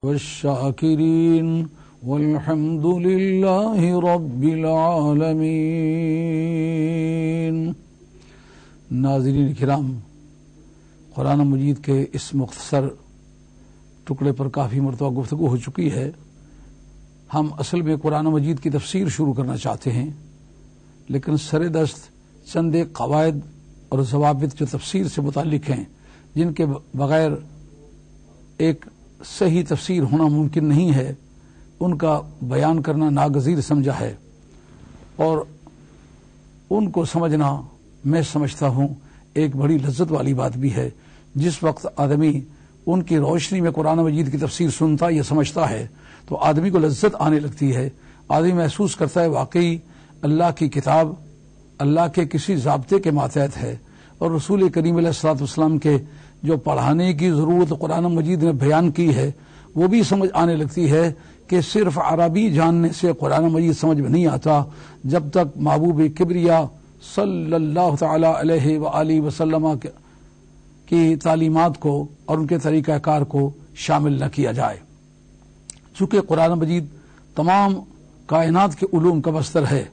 والشاکرین والحمد للہ رب العالمین۔ ناظرین کرام، قرآن مجید کے اس مختصر ٹکڑے پر کافی مرتبہ گفتگو ہو چکی ہے۔ ہم اصل میں قرآن مجید کی تفسیر شروع کرنا چاہتے ہیں، لیکن سر دست چند ایک قواعد اور ضوابط جو تفسیر سے متعلق ہیں، جن کے بغیر ایک صحیح تفسیر ہونا ممکن نہیں ہے، ان کا بیان کرنا ناگزیر سمجھا ہے، اور ان کو سمجھنا میں سمجھتا ہوں ایک بڑی لذت والی بات بھی ہے۔ جس وقت آدمی ان کی روشنی میں قرآن مجید کی تفسیر سنتا یا سمجھتا ہے تو آدمی کو لذت آنے لگتی ہے، آدمی محسوس کرتا ہے واقعی اللہ کی کتاب اللہ کے کسی ضابطے کے ماتحت ہے، اور رسول کریم علیہ الصلوۃ والسلام کے جو پڑھانے کی ضرورت قرآن مجید نے بیان کی ہے وہ بھی سمجھ آنے لگتی ہے کہ صرف عربی جاننے سے قرآن مجید سمجھ میں نہیں آتا جب تک محبوب کبریا صلی اللہ تعالی علیہ وآلہ وسلم کی تعلیمات کو اور ان کے طریقہ کار کو شامل نہ کیا جائے۔ چونکہ قرآن مجید تمام کائنات کے علوم کا بستر ہے،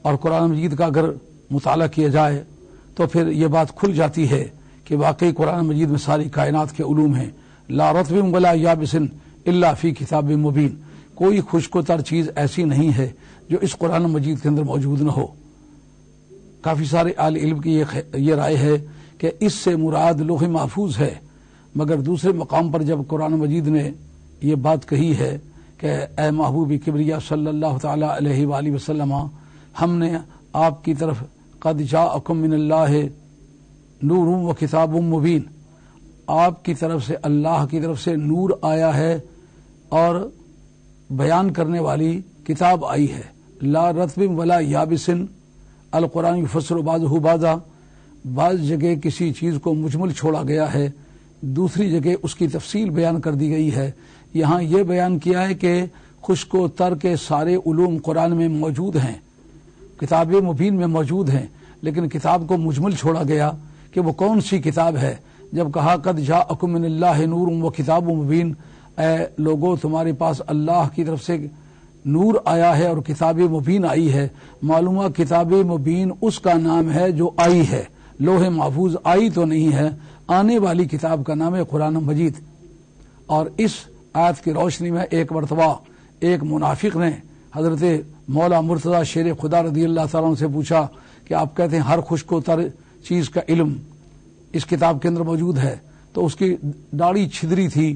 اور قرآن مجید کا اگر مطالعہ کیا جائے تو پھر یہ بات کھل جاتی ہے کہ واقعی قرآن مجید میں ساری کائنات کے علوم ہیں۔ لا رطب ولا یابس الا فی کتاب مبین، کوئی خشک و تر چیز ایسی نہیں ہے جو اس قرآن مجید کے اندر موجود نہ ہو۔ کافی سارے اہل علم کی یہ رائے ہے کہ اس سے مراد لوح محفوظ ہے، مگر دوسرے مقام پر جب قرآن مجید نے یہ بات کہی ہے کہ اے محبوب کبریا صلی اللہ تعالی علیہ وآلہ وسلم، ہم نے آپ کی طرف قد جاءکم من اللہ نور و کتاب مبین، آپ کی طرف سے اللہ کی طرف سے نور آیا ہے اور بیان کرنے والی کتاب آئی ہے۔ لا رطب ولا یابس، القرآن یفسر بعضہ بعضا، بعض جگہ کسی چیز کو مجمل چھوڑا گیا ہے، دوسری جگہ اس کی تفصیل بیان کر دی گئی ہے۔ یہاں یہ بیان کیا ہے کہ خشک و تر کے سارے علوم قرآن میں موجود ہیں، کتاب مبین میں موجود ہیں، لیکن کتاب کو مجمل چھوڑا گیا کہ وہ کون سی کتاب ہے۔ جب کہا قد جاءکم من اللہ نور و کتاب مبین، اے لوگو تمہارے پاس اللہ کی طرف سے نور آیا ہے اور کتاب مبین آئی ہے، معلومہ کتاب مبین اس کا نام ہے جو آئی ہے، لوح محفوظ آئی تو نہیں ہے، آنے والی کتاب کا نام ہے قرآن مجید۔ اور اس آیت کی روشنی میں ایک مرتبہ ایک منافق نے حضرت مولا مرتضی شیر خدا رضی اللہ تعالیٰ عنہ سے پوچھا کہ آپ کہتے ہیں ہر خشک و تر چیز کا علم اس کتاب کے اندر موجود ہے، تو اس کی داڑھی چھدری تھی،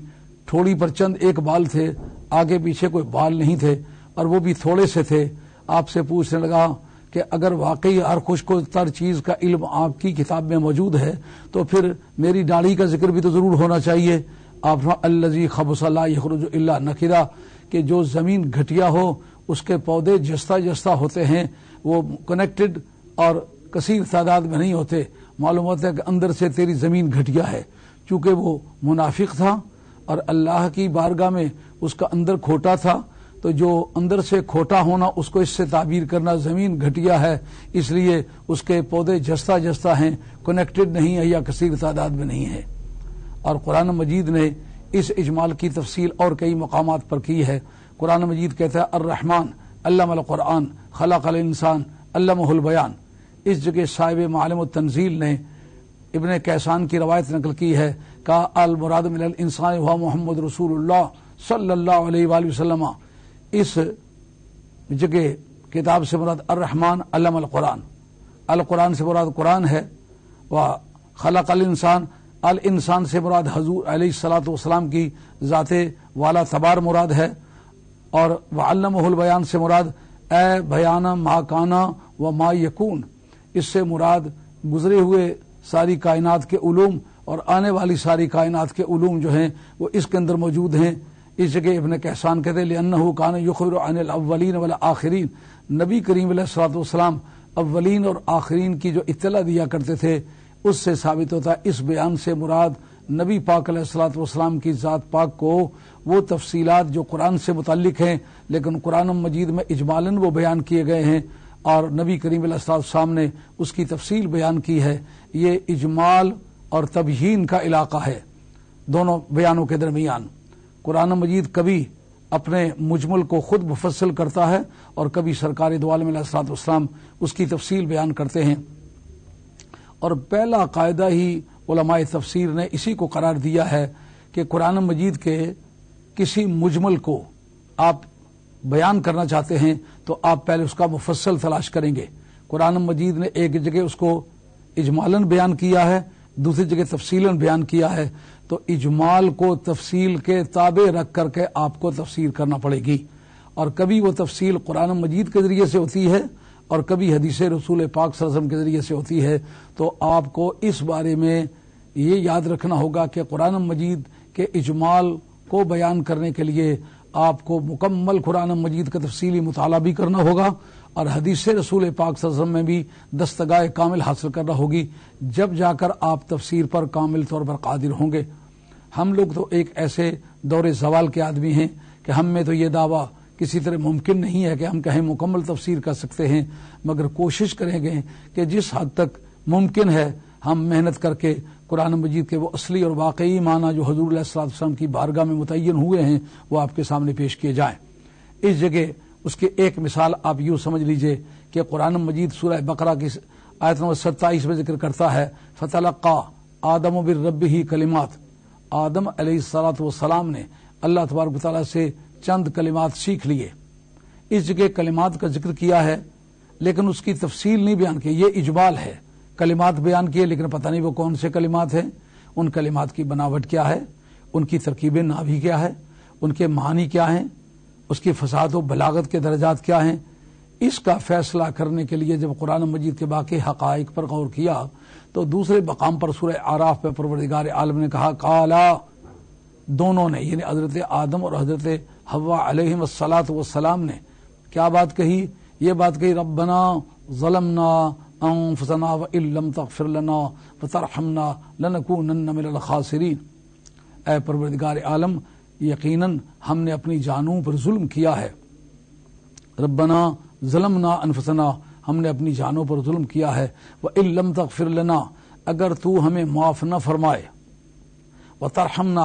تھوڑی پر چند ایک بال تھے، آگے پیچھے کوئی بال نہیں تھے، اور وہ بھی تھوڑے سے تھے۔ آپ سے پوچھنے لگا کہ اگر واقعی ہر خشک و تر چیز کا علم آپ کی کتاب میں موجود ہے تو پھر میری داڑھی کا ذکر بھی تو ضرور ہونا چاہیے۔ آپ الذی خبث لا یخرج الا نکدا، کہ جو زمین گھٹیا ہو اس کے پودے جستا جستا ہوتے ہیں، وہ کنیکٹڈ اور کثیر تعداد میں نہیں ہوتے۔ معلوم ہوتا ہے کہ اندر سے تیری زمین گھٹیا ہے۔ چونکہ وہ منافق تھا اور اللہ کی بارگاہ میں اس کا اندر کھوٹا تھا، تو جو اندر سے کھوٹا ہونا اس کو اس سے تعبیر کرنا زمین گھٹیا ہے، اس لیے اس کے پودے جستا جستا ہیں، کنیکٹڈ نہیں ہے یا کثیر تعداد میں نہیں ہے۔ اور قرآن مجید نے اس اجمال کی تفصیل اور کئی مقامات پر کی ہے۔ قرآن مجید کہتا ہے الرحمن علم القرآن خلق الانسان علمہ البیان۔ اس جگہ صاحب معالم التنزیل نے ابن کیسان کی روایت نقل کی ہے کہ المراد من الانسان ہوا محمد رسول اللہ صلی اللہ علیہ وآلہ وسلم۔ اس جگہ کتاب سے مراد الرحمن علم القرآن، القرآن سے مراد قرآن ہے، و خلق الانسان، الانسان سے مراد حضور علیہ الصلوۃ والسلام کی ذات والا تبار مراد ہے، اور وعلمہ البیان سے مراد اے بیان ما کانا و ما یکون، اس سے مراد گزرے ہوئے ساری کائنات کے علوم اور آنے والی ساری کائنات کے علوم جو ہیں وہ اس کے اندر موجود ہیں۔ اس جگہ ابن کہسان کہتے ہیں لأنہ کان یخبر عن الاولین والآخرین، نبی کریم علیہ الصلوۃ والسلام اولین اور آخرین کی جو اطلاع دیا کرتے تھے، اس سے ثابت ہوتا ہے اس بیان سے مراد نبی پاک علیہ الصلوۃ والسلام کی ذات پاک کو وہ تفصیلات جو قرآن سے متعلق ہیں لیکن قرآن مجید میں اجمالاً وہ بیان کیے گئے ہیں، اور نبی کریم علیہ السلام نے اس کی تفصیل بیان کی ہے۔ یہ اجمال اور تبیین کا علاقہ ہے دونوں بیانوں کے درمیان۔ قرآن مجید کبھی اپنے مجمل کو خود مفصل کرتا ہے اور کبھی سرکار دو عالم علیہ الصلوۃ والسلام اس کی تفصیل بیان کرتے ہیں، اور پہلا قاعدہ ہی علماء تفسیر نے اسی کو قرار دیا ہے کہ قرآن مجید کے کسی مجمل کو آپ بیان کرنا چاہتے ہیں تو آپ پہلے اس کا مفصل تلاش کریں گے۔ قرآن مجید نے ایک جگہ اس کو اجمالاً بیان کیا ہے، دوسری جگہ تفصیلاً بیان کیا ہے، تو اجمال کو تفصیل کے تابع رکھ کر کے آپ کو تفسیر کرنا پڑے گی، اور کبھی وہ تفصیل قرآن مجید کے ذریعے سے ہوتی ہے اور کبھی حدیث رسول پاک صلی اللہ علیہ وسلم کے ذریعے سے ہوتی ہے۔ تو آپ کو اس بارے میں یہ یاد رکھنا ہوگا کہ قرآن مجید کے اجمال کو بیان کرنے کے لیے آپ کو مکمل قرآن مجید کا تفصیلی مطالعہ بھی کرنا ہوگا، اور حدیث رسول پاک صلی اللہ علیہ وسلم میں بھی دستگاہ کامل حاصل کرنا ہوگی، جب جا کر آپ تفسیر پر کامل طور پر قادر ہوں گے۔ ہم لوگ تو ایک ایسے دور زوال کے آدمی ہیں کہ ہم میں تو یہ دعویٰ کسی طرح ممکن نہیں ہے کہ ہم کہیں مکمل تفسیر کر سکتے ہیں، مگر کوشش کریں گے کہ جس حد تک ممکن ہے ہم محنت کر کے قرآن مجید کے وہ اصلی اور واقعی معنی جو حضور علیہ الصلوۃ والسلام کی بارگاہ میں متعین ہوئے ہیں وہ آپ کے سامنے پیش کیے جائیں۔ اس جگہ اس کی ایک مثال آپ یوں سمجھ لیجئے کہ قرآن مجید سورہ بقرہ کی آیت نمبر 27 میں ذکر کرتا ہے فَتَلَقَّى آدَمُ بِرَبِّهِ کلمات، آدم علیہ الصلوۃ والسلام نے اللہ تبارک و تعالیٰ سے چند کلمات سیکھ لیے۔ اس جگہ کلمات کا ذکر کیا ہے لیکن اس کی تفصیل نہیں بیان کی، یہ اجمال ہے، کلمات بیان کیے لیکن پتہ نہیں وہ کون سے کلمات ہیں، ان کلمات کی بناوٹ کیا ہے، ان کی ترکیب نحوی کیا ہے، ان کے معنی کیا ہیں، اس کی فصاحت و بلاغت کے درجات کیا ہیں۔ اس کا فیصلہ کرنے کے لیے جب قرآن مجید کے باقی حقائق پر غور کیا تو دوسرے مقام پر سورہ اعراف میں پروردگار عالم نے کہا قالا، دونوں نے یعنی حضرت آدم اور حضرت حوا علیہم الصلاۃ والسلام نے کیا بات کہی؟ یہ بات کہی ربنا ظلمنا انفسنا وان لم تغفر لنا وترحمنا لنکونن من الخاسرین، اے پروردگار عالم یقیناً ہم نے اپنی جانوں پر ظلم کیا ہے، ربنا ظلمنا انفسنا، ہم نے اپنی جانوں پر ظلم کیا ہے، وان لم تغفر لنا، اگر تو ہمیں معاف نہ فرمائے، وترحمنا،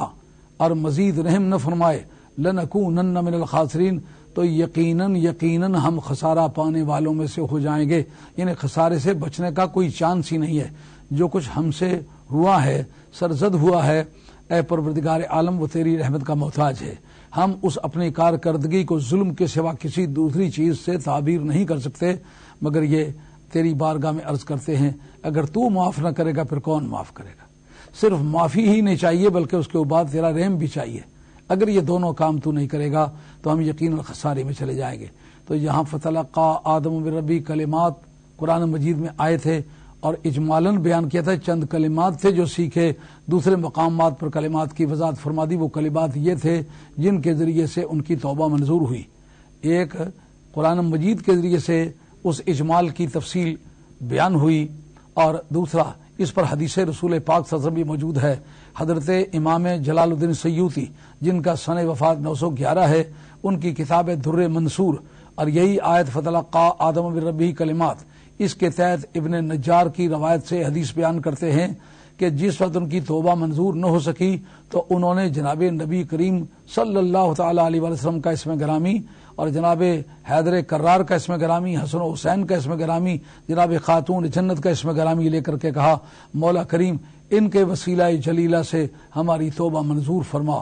اور مزید رحم نہ فرمائے، لنکونن من الخاسرین، تو یقیناً ہم خسارہ پانے والوں میں سے ہو جائیں گے، یعنی خسارے سے بچنے کا کوئی چانس ہی نہیں ہے۔ جو کچھ ہم سے ہوا ہے، سرزد ہوا ہے، اے پروردگار عالم وہ تیری رحمت کا محتاج ہے، ہم اس اپنی کارکردگی کو ظلم کے سوا کسی دوسری چیز سے تعبیر نہیں کر سکتے، مگر یہ تیری بارگاہ میں عرض کرتے ہیں اگر تو معاف نہ کرے گا پھر کون معاف کرے گا؟ صرف معافی ہی نہیں چاہیے بلکہ اس کے بعد تیرا رحم بھی چاہیے، اگر یہ دونوں کام تو نہیں کرے گا تو ہم یقیناً خسارے میں چلے جائیں گے۔ تو یہاں فتلقى آدم من ربہ کلمات قرآن مجید میں آئے تھے اور اجمالاً بیان کیا تھا، چند کلمات تھے جو سیکھے، دوسرے مقامات پر کلمات کی وضاحت فرما دی، وہ کلمات یہ تھے جن کے ذریعے سے ان کی توبہ منظور ہوئی۔ ایک قرآن مجید کے ذریعے سے اس اجمال کی تفصیل بیان ہوئی، اور دوسرا اس پر حدیث رسول پاک صلی اللہ علیہ وسلم بھی موجود ہے۔ حضرت امام جلال الدین سیوطی جن کا سنہ وفات 911 ہے، ان کی کتاب در منصور، اور یہی آیت فتلقى آدم من ربہ کلمات، اس کے تحت ابن نجار کی روایت سے حدیث بیان کرتے ہیں کہ جس وقت ان کی توبہ منظور نہ ہو سکی تو انہوں نے جناب نبی کریم صلی اللہ تعالی علیہ وسلم کا اسم گرامی اور جناب حیدر کرار کا اسم گرامی، حسن و حسین کا اسم گرامی، جناب خاتون جنت کا اسم گرامی لے کر کے کہا مولا کریم ان کے وسیلہ جلیلہ سے ہماری توبہ منظور فرما۔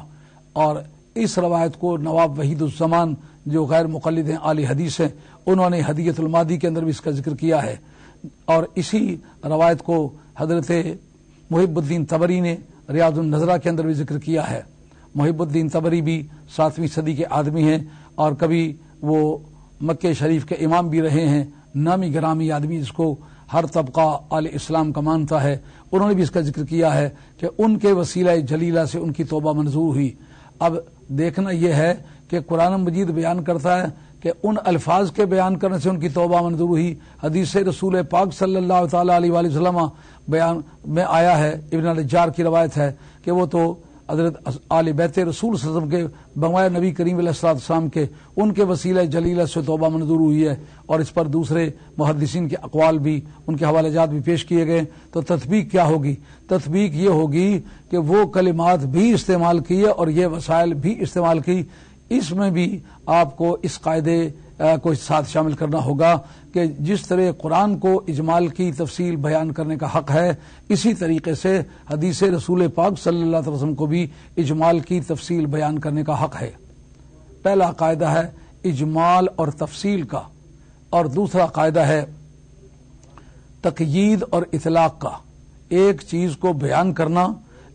اور اس روایت کو نواب وحید الزمان جو غیر مقلد ہیں اعلی حدیث ہیں، انہوں نے ہدیۃ المادی کے اندر بھی اس کا ذکر کیا ہے، اور اسی روایت کو حضرت محب الدین طبری نے ریاض النظرہ کے اندر بھی ذکر کیا ہے۔ محب الدین طبری بھی 7ویں صدی کے آدمی ہیں اور کبھی وہ مکہ شریف کے امام بھی رہے ہیں، نامی گرامی آدمی جس کو ہر طبقہ آل اسلام کا مانتا ہے، انہوں نے بھی اس کا ذکر کیا ہے کہ ان کے وسیلہ جلیلہ سے ان کی توبہ منظور ہوئی۔ اب دیکھنا یہ ہے کہ قرآن مجید بیان کرتا ہے کہ ان الفاظ کے بیان کرنے سے ان کی توبہ منظور ہوئی، حدیث رسول پاک صلی اللہ تعالی علیہ وسلم بیان میں آیا ہے، ابن نجار کی روایت ہے کہ وہ تو حضرت آل بیت رسول صلی اللہ علیہ وسلم کے بغیر نبی کریم علیہ السلام کے ان کے وسیلہ جلیلہ سے توبہ منظور ہوئی ہے، اور اس پر دوسرے محدثین کے اقوال بھی، ان کے حوالہ جات بھی پیش کیے گئے. تو تطبیق کیا ہوگی؟ تطبیق یہ ہوگی کہ وہ کلمات بھی استعمال کیے اور یہ وسائل بھی استعمال کی. اس میں بھی آپ کو اس قاعدے کو ساتھ شامل کرنا ہوگا کہ جس طرح قرآن کو اجمال کی تفصیل بیان کرنے کا حق ہے، اسی طریقے سے حدیث رسول پاک صلی اللہ علیہ وسلم کو بھی اجمال کی تفصیل بیان کرنے کا حق ہے. پہلا قاعدہ ہے اجمال اور تفصیل کا، اور دوسرا قاعدہ ہے تقیید اور اطلاق کا. ایک چیز کو بیان کرنا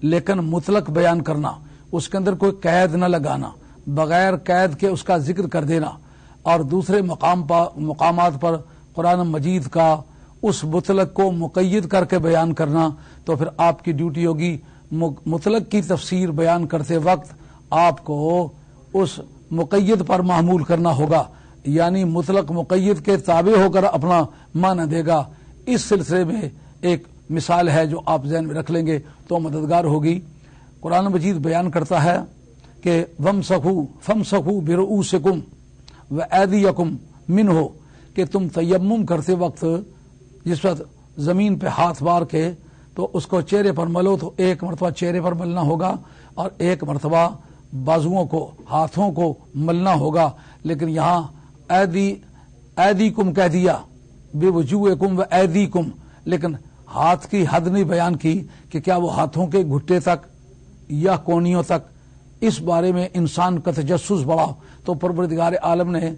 لیکن مطلق بیان کرنا، اس کے اندر کوئی قید نہ لگانا، بغیر قید کے اس کا ذکر کر دینا، اور دوسرے مقامات پر قرآن مجید کا اس مطلق کو مقید کر کے بیان کرنا. تو پھر آپ کی ڈیوٹی ہوگی مطلق کی تفسیر بیان کرتے وقت آپ کو اس مقید پر معمول کرنا ہوگا، یعنی مطلق مقید کے تابع ہو کر اپنا معنی دے گا. اس سلسلے میں ایک مثال ہے جو آپ ذہن میں رکھ لیں گے تو مددگار ہوگی. قرآن مجید بیان کرتا ہے کہ فَامْسَحُوا بِرُؤُوسِكُمْ وَأَيْدِيَكُمْ مِنْهُ، کہ تم تیمم کرتے وقت جس وقت زمین پہ ہاتھ مار کے تو اس کو چہرے پر ملو، تو ایک مرتبہ چہرے پر ملنا ہوگا اور ایک مرتبہ بازوؤں کو، ہاتھوں کو ملنا ہوگا. لیکن یہاں ایدیکم کہہ دیا، بِوُجُوهِكُمْ وَأَيْدِيكُمْ، لیکن ہاتھ کی حد نہیں بیان کی کہ کیا وہ ہاتھوں کے گھٹے تک یا کونیوں تک. اس بارے میں انسان کا تجسس بڑھا تو پروردگار عالم نے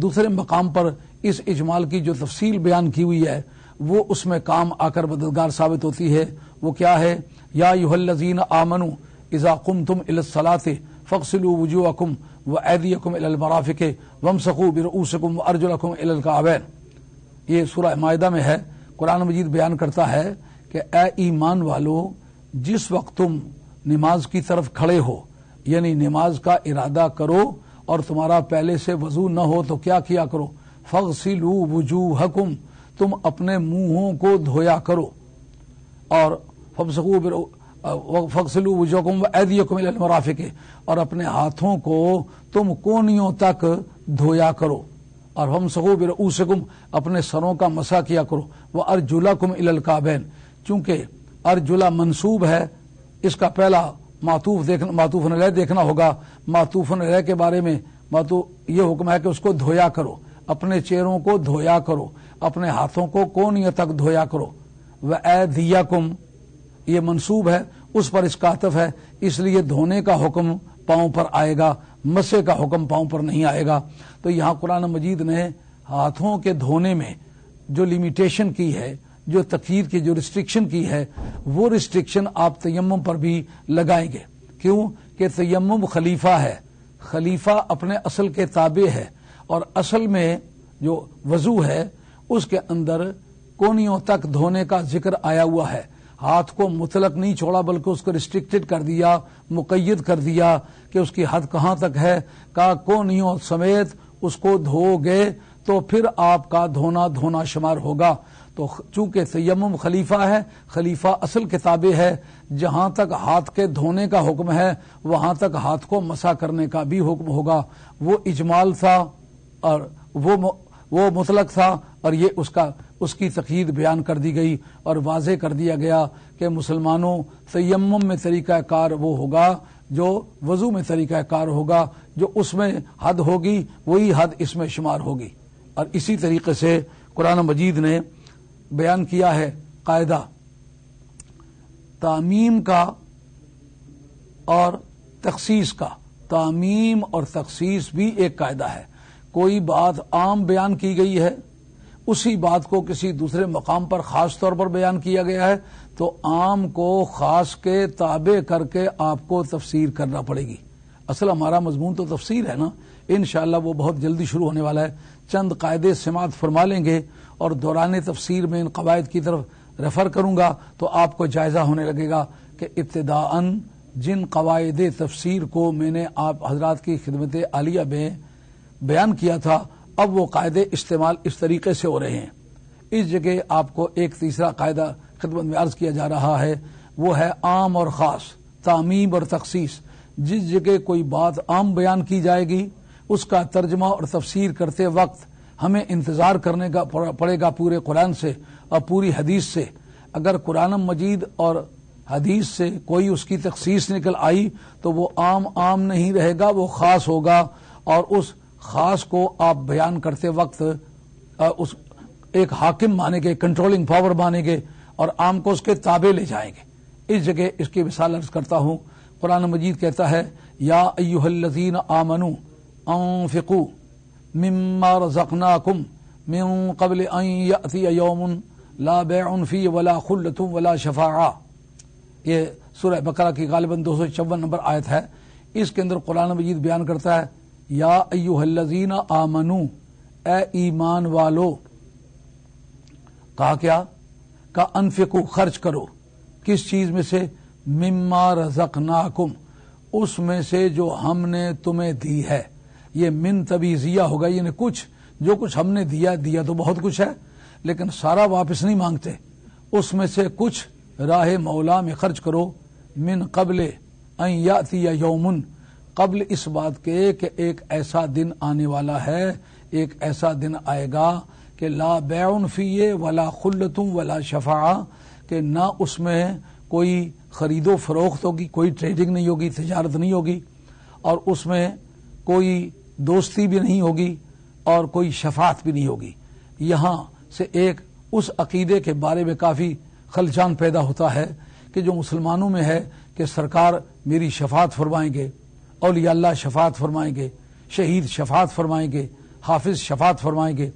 دوسرے مقام پر اس اجمال کی جو تفصیل بیان کی ہوئی ہے وہ اس میں کام آ کر مددگار ثابت ہوتی ہے. وہ کیا ہے؟ یا ایھا الذین آمنوا اذا قمتم الی الصلاۃ فاغسلوا وجوہکم وایدیکم الی المرافق وامسحوا برؤوسکم وارجلکم الی الکعبین. یہ سورہ مائدہ میں ہے. قرآن مجید بیان کرتا ہے کہ اے ایمان والو، جس وقت تم نماز کی طرف کھڑے ہو، یعنی نماز کا ارادہ کرو اور تمہارا پہلے سے وضو نہ ہو تو کیا کیا کرو؟ فاغسلوا وجوہکم، تم اپنے منہوں کو دھویا کرو، اور فاغسلوا وجوہکم وایدیکم الی المرافق، اور اپنے ہاتھوں کو تم کونیوں تک دھویا کرو، اور فامسحوا برؤوسکم، اپنے سروں کا مسح کیا کرو، وارجلکم الی الکعبین. چونکہ ارجلا منصوب ہے، اس کا پہلا معطوف علیہ دیکھنا ہوگا. معطوف علیہ کے بارے میں یہ حکم ہے کہ اس کو دھویا کرو، اپنے چہروں کو دھویا کرو، اپنے ہاتھوں کو کونیوں تک دھویا کرو. وَأَيْدِيَكُمْ یہ منصوب ہے، اس پر اس کا عطف ہے، اس لیے دھونے کا حکم پاؤں پر آئے گا، مسح کا حکم پاؤں پر نہیں آئے گا. تو یہاں قرآن مجید نے ہاتھوں کے دھونے میں جو لمیٹیشن کی ہے، جو تقیید کی جو ریسٹرکشن کی ہے، وہ ریسٹرکشن آپ تیمم پر بھی لگائیں گے. کیوں کہ تیمم خلیفہ ہے، خلیفہ اپنے اصل کے تابع ہے، اور اصل میں جو وضو ہے اس کے اندر کونیوں تک دھونے کا ذکر آیا ہوا ہے. ہاتھ کو مطلق نہیں چھوڑا بلکہ اس کو ریسٹرکٹڈ کر دیا، مقید کر دیا کہ اس کی حد کہاں تک ہے. کہا کونیوں سمیت اس کو دھو گے تو پھر آپ کا دھونا شمار ہوگا. تو چونکہ تیمم خلیفہ ہے، خلیفہ اصل کے تابع ہے، جہاں تک ہاتھ کے دھونے کا حکم ہے وہاں تک ہاتھ کو مسح کرنے کا بھی حکم ہوگا. وہ اجمال تھا اور وہ مطلق تھا، اور یہ اس کی تقیید بیان کر دی گئی اور واضح کر دیا گیا کہ مسلمانوں تیمم میں طریقہ کار وہ ہوگا جو وضو میں طریقہ کار ہوگا، جو اس میں حد ہوگی وہی حد اس میں شمار ہوگی. اور اسی طریقے سے قرآن مجید نے بیان کیا ہے قاعدہ تعمیم کا اور تخصیص کا. تعمیم اور تخصیص بھی ایک قاعدہ ہے. کوئی بات عام بیان کی گئی ہے، اسی بات کو کسی دوسرے مقام پر خاص طور پر بیان کیا گیا ہے، تو عام کو خاص کے تابع کر کے آپ کو تفسیر کرنا پڑے گی. اصل ہمارا مضمون تو تفسیر ہے نا، انشاءاللہ وہ بہت جلدی شروع ہونے والا ہے. چند قاعدے سماعت فرما لیں گے اور دوران تفسیر میں ان قواعد کی طرف ریفر کروں گا تو آپ کو جائزہ ہونے لگے گا کہ ابتداءً جن قواعد تفسیر کو میں نے آپ حضرات کی خدمت عالیہ میں بیان کیا تھا، اب وہ قاعدے استعمال اس طریقے سے ہو رہے ہیں. اس جگہ آپ کو ایک تیسرا قاعدہ خدمت میں عرض کیا جا رہا ہے، وہ ہے عام اور خاص. تعمیم اور تخصیص، جس جگہ کوئی بات عام بیان کی جائے گی اس کا ترجمہ اور تفسیر کرتے وقت ہمیں انتظار کرنے کا پڑے گا پورے قرآن سے اور پوری حدیث سے۔ اگر قرآن مجید اور حدیث سے کوئی اس کی تخصیص نکل آئی تو وہ عام نہیں رہے گا، وہ خاص ہوگا، اور اس خاص کو آپ بیان کرتے وقت اس ایک حاکم مانیں گے، کنٹرولنگ پاور مانیں گے، اور عام کو اس کے تابع لے جائیں گے۔ اس جگہ اس کی مثال عرض کرتا ہوں، قرآن مجید کہتا ہے یا ایھا الذین آمنوا انفقوا مما رزقناکم من قبل ان یأتی یوم لا بیع فیہ ولا خلۃ ولا شفاعہ۔ یہ سورہ بقرہ کی غالباً 254 نمبر آیت ہے۔ اس کے اندر قرآن مجید بیان کرتا ہے یا ایھا الذین آمنوا، اے ایمان والو، کہا کیا؟ کہ انفقوا، خرچ کرو، کس چیز میں سے؟ مما رزقناکم، اس میں سے جو ہم نے تمہیں دی ہے۔ یہ من تبعیضیہ ہوگا، یعنی جو کچھ ہم نے دیا تو بہت کچھ ہے لیکن سارا واپس نہیں مانگتے، اس میں سے کچھ راہ مولا میں خرچ کرو۔ من قبل ان یاتی یومن، قبل اس بات کے کہ ایک ایسا دن آنے والا ہے، ایک ایسا دن آئے گا کہ لا بیع فیہ ولا خلۃ ولا شفاعہ، کہ نہ اس میں کوئی خرید و فروخت ہوگی، کوئی ٹریڈنگ نہیں ہوگی، تجارت نہیں ہوگی، اور اس میں کوئی دوستی بھی نہیں ہوگی اور کوئی شفاعت بھی نہیں ہوگی۔ یہاں سے ایک اس عقیدے کے بارے میں کافی خلچان پیدا ہوتا ہے کہ جو مسلمانوں میں ہے کہ سرکار میری شفاعت فرمائیں گے، اولیاء اللہ شفاعت فرمائیں گے، شہید شفاعت فرمائیں گے، حافظ شفاعت فرمائیں گے۔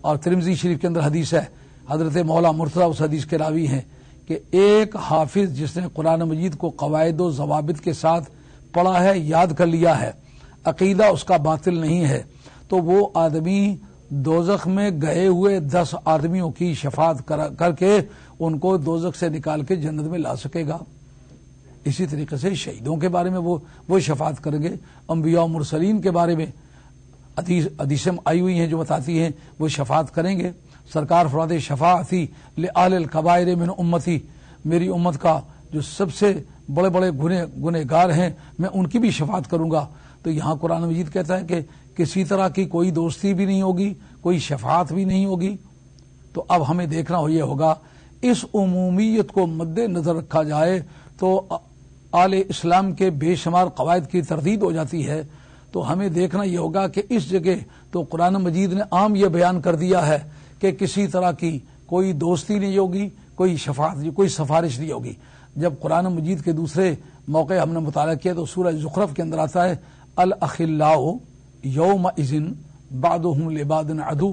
اور ترمذی شریف کے اندر حدیث ہے، حضرت مولا مرتضیٰ اس حدیث کے راوی ہیں کہ ایک حافظ جس نے قرآن مجید کو قواعد و ضوابط کے ساتھ پڑھا ہے، یاد کر لیا ہے، عقیدہ اس کا باطل نہیں ہے، تو وہ آدمی دوزخ میں گئے ہوئے 10 آدمیوں کی شفاعت کر کے ان کو دوزخ سے نکال کے جنت میں لا سکے گا۔ اسی طریقے سے شہیدوں کے بارے میں وہ شفاعت کریں گے، انبیاء و مرسلین کے بارے میں حدیثیں آئی ہوئی ہیں جو بتاتی ہیں وہ شفاعت کریں گے۔ سرکار فرماتے شفاعتی لآل الکبائر من امتی، میری امت کا جو سب سے بڑے بڑے گنہگار ہیں میں ان کی بھی شفاعت کروں گا۔ تو یہاں قرآن مجید کہتا ہے کہ کسی طرح کی کوئی دوستی بھی نہیں ہوگی، کوئی شفاعت بھی نہیں ہوگی۔ تو اب ہمیں دیکھنا یہ ہوگا اس عمومیت کو مد نظر رکھا جائے تو آل اسلام کے بے شمار قواعد کی تردید ہو جاتی ہے۔ تو ہمیں دیکھنا یہ ہوگا کہ اس جگہ تو قرآن مجید نے عام یہ بیان کر دیا ہے کہ کسی طرح کی کوئی دوستی نہیں ہوگی، کوئی شفاعت نہیں، کوئی سفارش نہیں ہوگی۔ جب قرآن مجید کے دوسرے موقع ہم نے مطالعہ کیا تو سورہ زخرف کے اندر آتا ہے الاخلاء یومئذ بعضهم لبعض عدو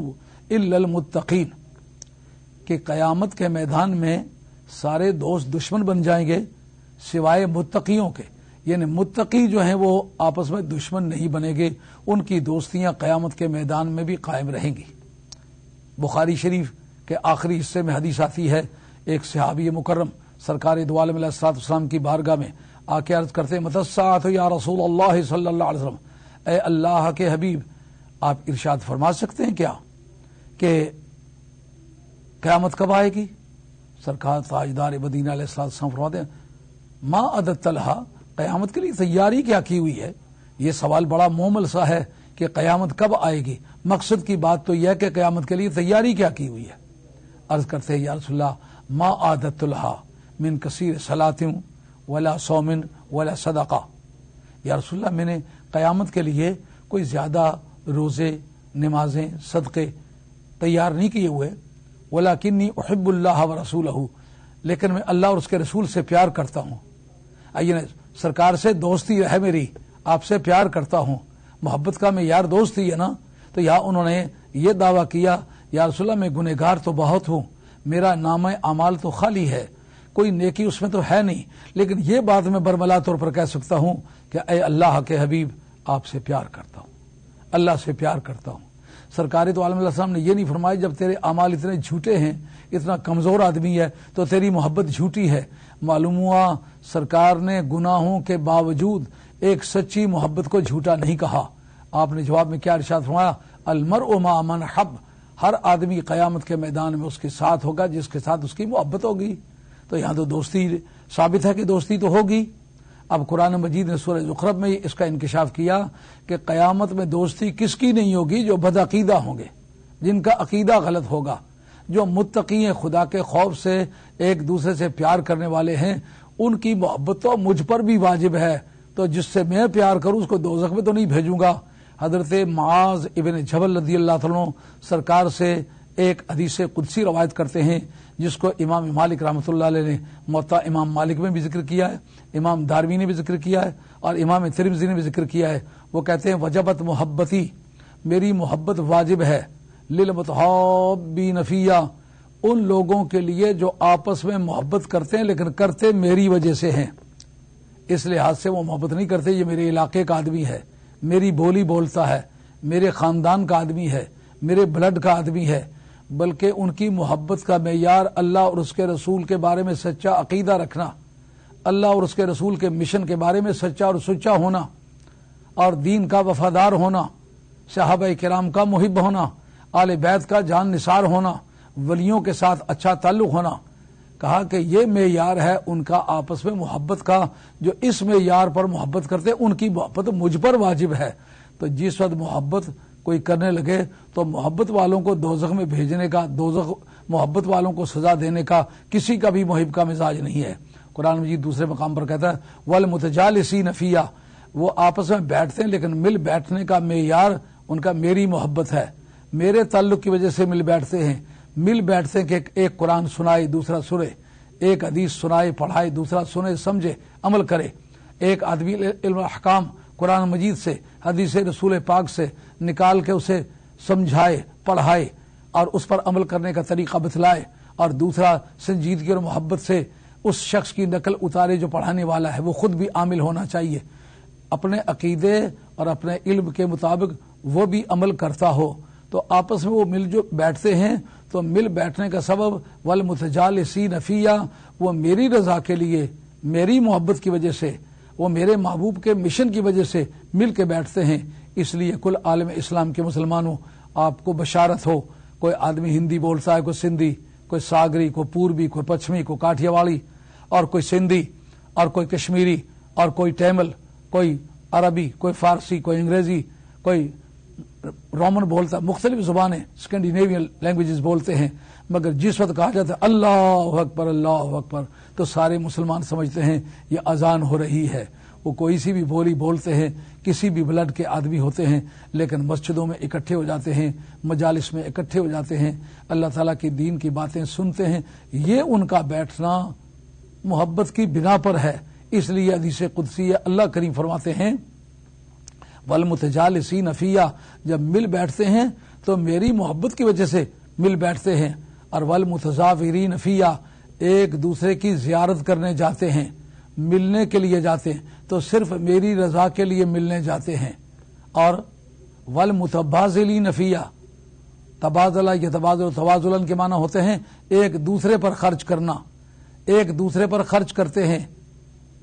الا المتقین، کہ قیامت کے میدان میں سارے دوست دشمن بن جائیں گے سوائے متقیوں کے، یعنی متقی جو ہیں وہ آپس میں دشمن نہیں بنے گے، ان کی دوستیاں قیامت کے میدان میں بھی قائم رہیں گی۔ بخاری شریف کے آخری حصے میں حدیث آتی ہے، ایک صحابی مکرم سرکار دو عالم علیہ الصلوۃ والسلام کی بارگاہ میں آ کے عرض کرتے متی الساعۃ یا رسول اللہ صلی اللہ علیہ وسلم، اے اللہ کے حبیب آپ ارشاد فرما سکتے ہیں کیا کہ قیامت کب آئے گی؟ سرکار تاجدار مدینہ علیہ الصلوۃ والسلام فرماتے ہیں ما عددت لها، قیامت کے لیے تیاری کیا کی ہوئی ہے؟ یہ سوال بڑا مومل سا ہے کہ قیامت کب آئے گی، مقصد کی بات تو یہ ہے کہ قیامت کے لیے تیاری کیا کی ہوئی ہے۔ عرض کرتے ہیں یا رسول اللہ ما عددت لها من کثیر صلاۃ ولا صوم ولا صدقہ، یا رسول اللہ میں نے قیامت کے لیے کوئی زیادہ روزے، نمازیں، صدقے تیار نہیں کیے ہوئے، ولکنی احب اللہ ورسولہ، لیکن میں اللہ اور اس کے رسول سے پیار کرتا ہوں، سرکار سے دوستی ہے میری، آپ سے پیار کرتا ہوں، محبت کا معیار دوستی ہے نا۔ تو یہاں انہوں نے یہ دعویٰ کیا یا رسول اللہ میں گنہگار تو بہت ہوں، میرا نام اعمال تو خالی ہے، کوئی نیکی اس میں تو ہے نہیں، لیکن یہ بات میں برملا طور پر کہہ سکتا ہوں کہ اے اللہ کے حبیب آپ سے پیار کرتا ہوں، اللہ سے پیار کرتا ہوں۔ سرکار تو عالم علیہ السلام نے یہ نہیں فرمایا جب تیرے اعمال اتنے جھوٹے ہیں، اتنا کمزور آدمی ہے تو تیری محبت جھوٹی ہے۔ معلوم ہوا سرکار نے گناہوں کے باوجود ایک سچی محبت کو جھوٹا نہیں کہا۔ آپ نے جواب میں کیا ارشاد فرمایا المرء مع من حب، ہر آدمی قیامت کے میدان میں اس کے ساتھ ہوگا جس کے ساتھ اس کی محبت ہوگی۔ تو یہاں تو دوستی ثابت ہے کہ دوستی تو ہوگی۔ اب قرآن مجید نے سورہ زخرف میں اس کا انکشاف کیا کہ قیامت میں دوستی کس کی نہیں ہوگی؟ جو بدعقیدہ ہوں گے، جن کا عقیدہ غلط ہوگا، جو متقی ہیں، خدا کے خوف سے ایک دوسرے سے پیار کرنے والے ہیں، ان کی محبت تو مجھ پر بھی واجب ہے، تو جس سے میں پیار کروں اس کو دوزخ میں تو نہیں بھیجوں گا۔ حضرت معاذ ابن جبل رضی اللہ عنہ سرکار سے ایک حدیث قدسی روایت کرتے ہیں، جس کو امام مالک رحمۃ اللہ علیہ نے موطا امام مالک میں بھی ذکر کیا ہے، امام دارمی نے بھی ذکر کیا ہے، اور امام ترمذی نے بھی ذکر کیا ہے۔ وہ کہتے ہیں وجبت محبتی، میری محبت واجب ہے، للمتحابین فیہ، ان لوگوں کے لیے جو آپس میں محبت کرتے ہیں لیکن کرتے میری وجہ سے ہیں، اس لحاظ سے وہ محبت نہیں کرتے یہ میرے علاقے کا آدمی ہے، میری بولی بولتا ہے، میرے خاندان کا آدمی ہے، میرے بلڈ کا آدمی ہے، بلکہ ان کی محبت کا معیار اللہ اور اس کے رسول کے بارے میں سچا عقیدہ رکھنا، اللہ اور اس کے رسول کے مشن کے بارے میں سچا اور سچا ہونا، اور دین کا وفادار ہونا، صحابہ کرام کا محب ہونا، آل بیت کا جان نثار ہونا، ولیوں کے ساتھ اچھا تعلق ہونا۔ کہا کہ یہ معیار ہے ان کا آپس میں محبت کا، جو اس معیار پر محبت کرتے ان کی محبت مجھ پر واجب ہے۔ تو جس وقت محبت کوئی کرنے لگے تو محبت والوں کو دوزخ میں بھیجنے کا، دوزخ محبت والوں کو سزا دینے کا کسی کا بھی محب کا مزاج نہیں ہے۔ قرآن مجید دوسرے مقام پر کہتا ہے والمتجالسین فیہ، وہ آپس میں بیٹھتے ہیں لیکن مل بیٹھنے کا معیار ان کا میری محبت ہے، میرے تعلق کی وجہ سے مل بیٹھتے ہیں، مل بیٹھتے ہیں کہ ایک قرآن سنائے دوسرا سنے، ایک حدیث سنائے پڑھائے دوسرا سنے سمجھے عمل کرے، ایک آدمی علم احکام قرآن مجید سے حدیث رسول پاک سے نکال کے اسے سمجھائے پڑھائے اور اس پر عمل کرنے کا طریقہ بتلائے، اور دوسرا سنجیدگی اور محبت سے اس شخص کی نقل اتارے جو پڑھانے والا ہے، وہ خود بھی عامل ہونا چاہیے، اپنے عقیدے اور اپنے علم کے مطابق وہ بھی عمل کرتا ہو، تو آپس میں وہ مل جو بیٹھتے ہیں۔ تو مل بیٹھنے کا سبب والمتجالسین فیہ، وہ میری رضا کے لیے، میری محبت کی وجہ سے، وہ میرے محبوب کے مشن کی وجہ سے مل کے بیٹھتے ہیں۔ اس لیے کل عالم اسلام کے مسلمانوں، آپ کو بشارت ہو، کوئی آدمی ہندی بولتا ہے، کوئی سندھی، کوئی ساگری، کوئی پوربی، کوئی پچھمی، کوئی کاٹھیا واڑی، اور کوئی سندھی، اور کوئی کشمیری، اور کوئی ٹیمل، کوئی عربی، کوئی فارسی، کوئی انگریزی، کوئی رومن بولتا ہے، مختلف زبانیں اسکینڈینیوین لینگویجز بولتے ہیں، مگر جس وقت کہا جاتا ہے اللہ اکبر اللہ اکبر تو سارے مسلمان سمجھتے ہیں یہ اذان ہو رہی ہے۔ وہ کوئی سی بھی بولی بولتے ہیں، کسی بھی بلڈ کے آدمی ہوتے ہیں، لیکن مسجدوں میں اکٹھے ہو جاتے ہیں، مجالس میں اکٹھے ہو جاتے ہیں، اللہ تعالیٰ کی دین کی باتیں سنتے ہیں۔ یہ ان کا بیٹھنا محبت کی بنا پر ہے۔ اس لیے حدیث قدسی اللہ کریم فرماتے ہیں والمتجالسین فیہ، جب مل بیٹھتے ہیں تو میری محبت کی وجہ سے مل بیٹھتے ہیں، اور والمتزاورین فیہ، ایک دوسرے کی زیارت کرنے جاتے ہیں، ملنے کے لیے جاتے ہیں تو صرف میری رضا کے لیے ملنے جاتے ہیں، اور والمتبازلین فیہ، تبادلہ یا تبادل تبادلن کے معنی ہوتے ہیں ایک دوسرے پر خرچ کرنا، ایک دوسرے پر خرچ کرتے ہیں۔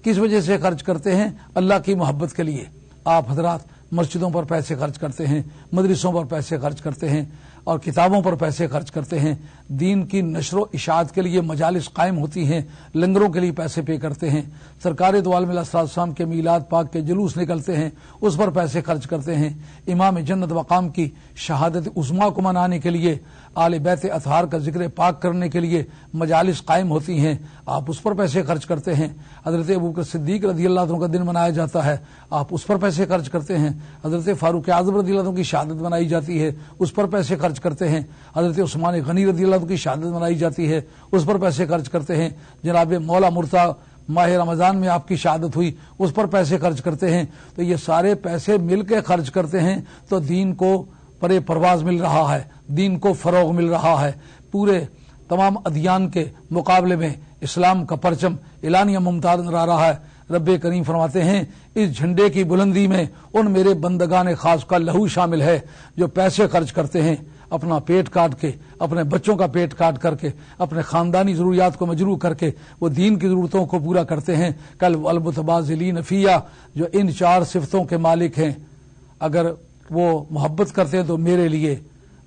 کس وجہ سے خرچ کرتے ہیں؟ اللہ کی محبت کے لیے۔ آپ حضرات مسجدوں پر پیسے خرچ کرتے ہیں، مدرسوں پر پیسے خرچ کرتے ہیں، اور کتابوں پر پیسے خرچ کرتے ہیں، دین کی نشر و اشاعت کے لیے مجالس قائم ہوتی ہیں، لنگروں کے لیے پیسے پے کرتے ہیں، سرکار دو عالم علیہ السلام کے میلاد پاک کے جلوس نکلتے ہیں، اس پر پیسے خرچ کرتے ہیں، امام جنت مقام کی شہادت عظمیٰ کو منانے کے لیے، آل بیت اطہار کا ذکر پاک کرنے کے لیے مجالس قائم ہوتی ہیں، آپ اس پر پیسے خرچ کرتے ہیں۔ حضرت ابوبکر صدیق رضی اللہ عنہ کا دن منایا جاتا ہے، آپ اس پر پیسے خرچ کرتے ہیں۔ حضرت فاروق اعظم رضی اللہ عنہ کی شہادت منائی جاتی ہے، اس پر پیسے خرچ کرتے ہیں۔ حضرت عثمان غنی رضی اللہ عنہ کی شہادت منائی جاتی ہے، اس پر پیسے خرچ کرتے ہیں۔ جناب مولا مرتضیٰ ماہ رمضان میں آپ کی شہادت ہوئی، اس پر پیسے خرچ کرتے ہیں۔ تو یہ سارے پیسے مل کے خرچ کرتے ہیں تو دین کو پرے پرواز مل رہا ہے، دین کو فروغ مل رہا ہے۔ پورے تمام ادیان کے مقابلے میں اسلام کا پرچم اعلانیہ ممتاز نظر آ رہا ہے۔ رب کریم فرماتے ہیں اس جھنڈے کی بلندی میں ان میرے بندگان خاص کا لہو شامل ہے جو پیسے خرچ کرتے ہیں، اپنا پیٹ کاٹ کے، اپنے بچوں کا پیٹ کاٹ کر کے، اپنے خاندانی ضروریات کو مجروح کر کے وہ دین کی ضرورتوں کو پورا کرتے ہیں۔ کل والمتبازلین فیہ، جو ان چار صفتوں کے مالک ہیں، اگر وہ محبت کرتے ہیں تو میرے لیے،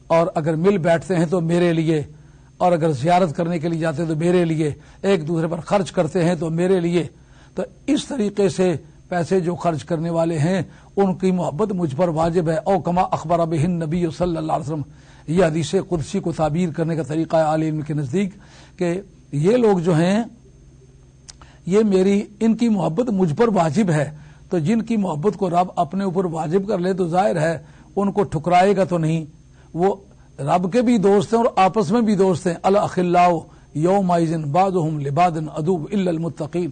اور اگر مل بیٹھتے ہیں تو میرے لیے، اور اگر زیارت کرنے کے لیے جاتے ہیں تو میرے لیے، ایک دوسرے پر خرچ کرتے ہیں تو میرے لیے۔ تو تو اس طریقے سے پیسے جو خرچ کرنے والے ہیں ان کی محبت مجھ پر واجب ہے. او کما اخبر بہ النبی صلی اللہ علیہ وسلم، یہ حدیث قدسی کو تعبیر کرنے کا طریقہ ہے اہل علم کے نزدیک کہ یہ لوگ جو ہیں یہ ان کی محبت مجھ پر واجب ہے. تو جن کی محبت کو رب اپنے اوپر واجب کر لے تو ظاہر ہے ان کو ٹھکرائے گا تو نہیں. وہ رب کے بھی دوست ہیں اور آپس میں بھی دوست ہیں. الاخلاء یومئذ بعضهم لبعض عدو الا المتقین،